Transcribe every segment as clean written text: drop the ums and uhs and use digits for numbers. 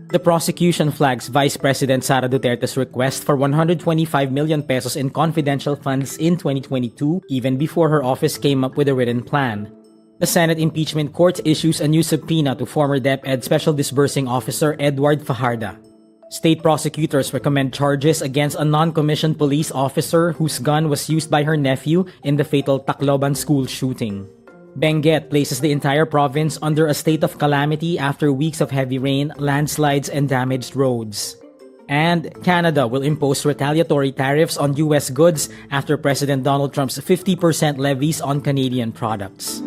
The prosecution flags Vice President Sara Duterte's request for 125 million pesos in confidential funds in 2022, even before her office came up with a written plan. The Senate Impeachment Court issues a new subpoena to former DepEd Special Disbursing Officer Edward Fajarda. State prosecutors recommend charges against a non-commissioned police officer whose gun was used by her nephew in the fatal Tacloban school shooting. Benguet places the entire province under a state of calamity after weeks of heavy rain, landslides, and damaged roads. And Canada will impose retaliatory tariffs on U.S. goods after President Donald Trump's 50% levies on Canadian products.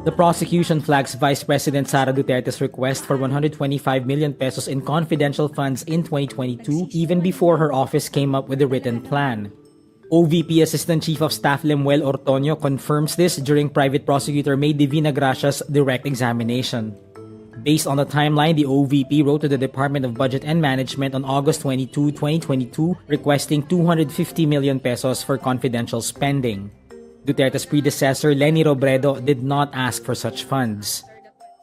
The prosecution flags Vice President Sara Duterte's request for 125 million pesos in confidential funds in 2022, even before her office came up with a written plan. OVP Assistant Chief of Staff Lemuel Ortonio confirms this during Private Prosecutor May Divina Gracia's direct examination. Based on the timeline, the OVP wrote to the Department of Budget and Management on August 22, 2022, requesting 250 million pesos for confidential spending. Duterte's predecessor, Leni Robredo, did not ask for such funds.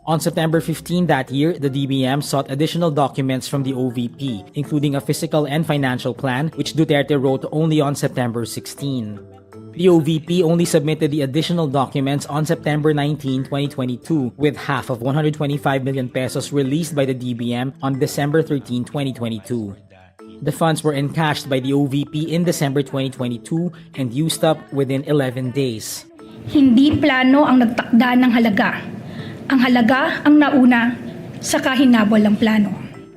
On September 15 that year, the DBM sought additional documents from the OVP, including a fiscal and financial plan, which Duterte wrote only on September 16. The OVP only submitted the additional documents on September 19, 2022, with half of 125 million pesos released by the DBM on December 13, 2022. The funds were encashed by the OVP in December 2022 and used up within 11 days. Hindi plano ang nagtakda ng halaga. Ang halaga ang nauna sa kahinabol ng plano.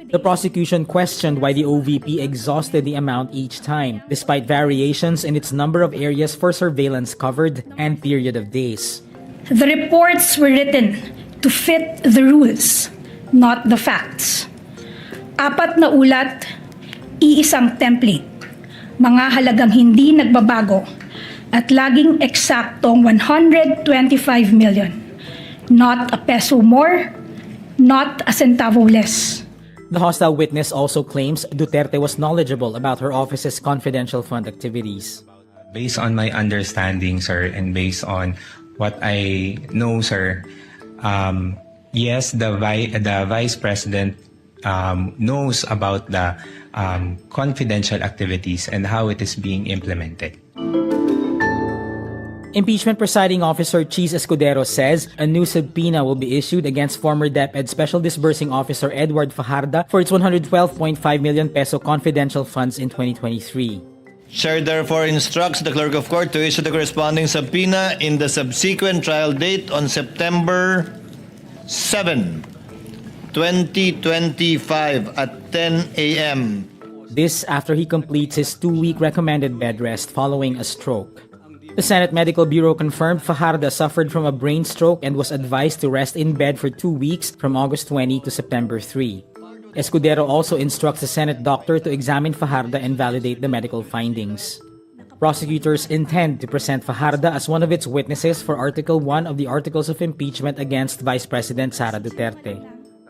The prosecution questioned why the OVP exhausted the amount each time, despite variations in its number of areas for surveillance covered and period of days. The reports were written to fit the rules, not the facts. 4 na ulat, iisang template, mga halagang hindi nagbabago at laging eksaktong 125 million. Not a peso more, not a centavo less. The hostile witness also claims Duterte was knowledgeable about her office's confidential fund activities. Based on my understanding, sir, and based on what I know, sir, yes, the Vice President knows about the confidential activities and how it is being implemented. Impeachment Presiding Officer Cheese Escudero says a new subpoena will be issued against former DepEd Special Disbursing Officer Edward Fajarda for its 112.5 million peso confidential funds in 2023. Chair therefore instructs the Clerk of Court to issue the corresponding subpoena in the subsequent trial date on September 7, 2025 at 10 a.m. This after he completes his 2-week recommended bed rest following a stroke. The Senate Medical Bureau confirmed Fajarda suffered from a brain stroke and was advised to rest in bed for 2 weeks from August 20 to September 3. Escudero also instructs the Senate doctor to examine Fajarda and validate the medical findings. Prosecutors intend to present Fajarda as one of its witnesses for Article 1 of the Articles of Impeachment against Vice President Sara Duterte.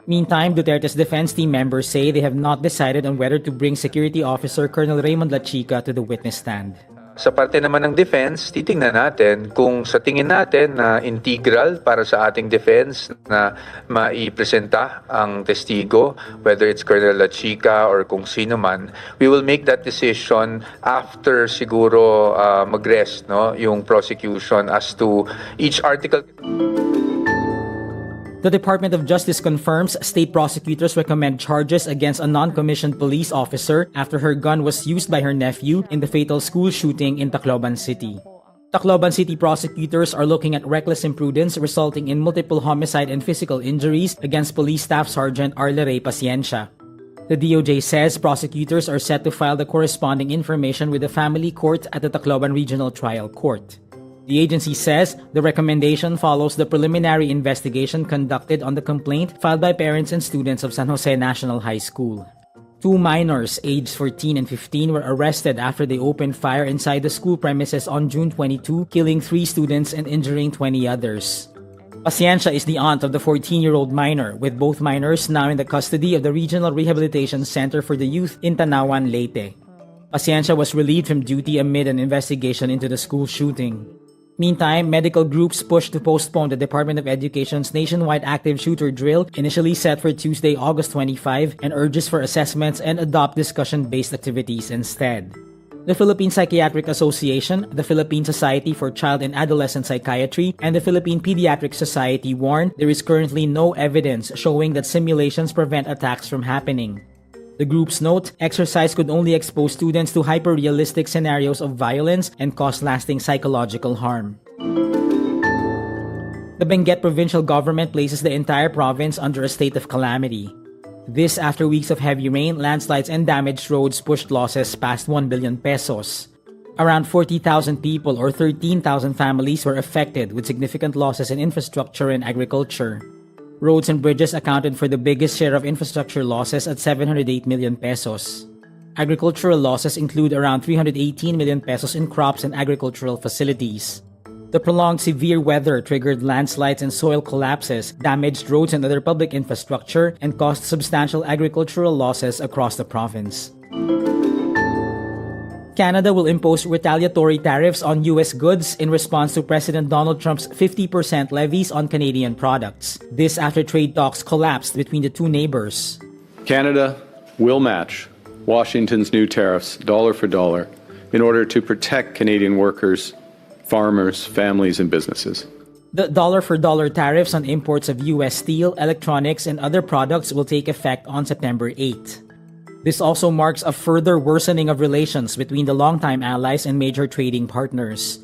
Meantime, Duterte's defense team members say they have not decided on whether to bring Security Officer Colonel Raymond Lachica to the witness stand. Sa parte naman ng defense, titingnan natin kung sa tingin natin na integral para sa ating defense na maipresenta ang testigo, whether it's Colonel Lachica or kung sino man, we will make that decision after siguro mag-rest, no, yung prosecution as to each article. The Department of Justice confirms state prosecutors recommend charges against a non-commissioned police officer after her gun was used by her nephew in the fatal school shooting in Tacloban City. Tacloban City prosecutors are looking at reckless imprudence resulting in multiple homicide and physical injuries against Police Staff Sergeant Arle Ray Paciencia. The DOJ says prosecutors are set to file the corresponding information with the family court at the Tacloban Regional Trial Court. The agency says the recommendation follows the preliminary investigation conducted on the complaint filed by parents and students of San Jose National High School. 2 minors aged 14 and 15 were arrested after they opened fire inside the school premises on June 22, killing 3 students and injuring 20 others. Paciencia is the aunt of the 14-year-old minor, with both minors now in the custody of the Regional Rehabilitation Center for the Youth in Tanawan, Leyte. Paciencia was relieved from duty amid an investigation into the school shooting. Meantime, medical groups push to postpone the Department of Education's nationwide active shooter drill, initially set for Tuesday, August 25, and urges for assessments and adopt discussion-based activities instead. The Philippine Psychiatric Association, the Philippine Society for Child and Adolescent Psychiatry, and the Philippine Pediatric Society warn there is currently no evidence showing that simulations prevent attacks from happening. The groups note, exercise could only expose students to hyper-realistic scenarios of violence and cause lasting psychological harm. The Benguet provincial government places the entire province under a state of calamity. This after weeks of heavy rain, landslides, and damaged roads pushed losses past 1 billion pesos. Around 40,000 people or 13,000 families were affected, with significant losses in infrastructure and agriculture. Roads and bridges accounted for the biggest share of infrastructure losses at 708 million pesos. Agricultural losses include around 318 million pesos in crops and agricultural facilities. The prolonged severe weather triggered landslides and soil collapses, damaged roads and other public infrastructure, and caused substantial agricultural losses across the province. Canada will impose retaliatory tariffs on U.S. goods in response to President Donald Trump's 50% levies on Canadian products. This after trade talks collapsed between the two neighbors. Canada will match Washington's new tariffs dollar for dollar in order to protect Canadian workers, farmers, families, and businesses. The dollar-for-dollar tariffs on imports of U.S. steel, electronics, and other products will take effect on September 8. This also marks a further worsening of relations between the longtime allies and major trading partners.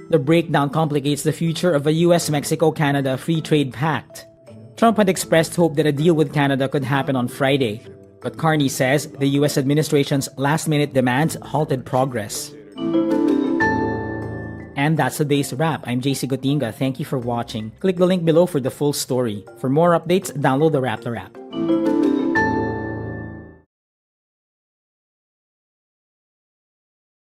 The breakdown complicates the future of a U.S.-Mexico-Canada free trade pact. Trump had expressed hope that a deal with Canada could happen on Friday, but Carney says the U.S. administration's last-minute demands halted progress. And that's today's wrap. I'm JC Gotinga. Thank you for watching. Click the link below for the full story. For more updates, download the wRap.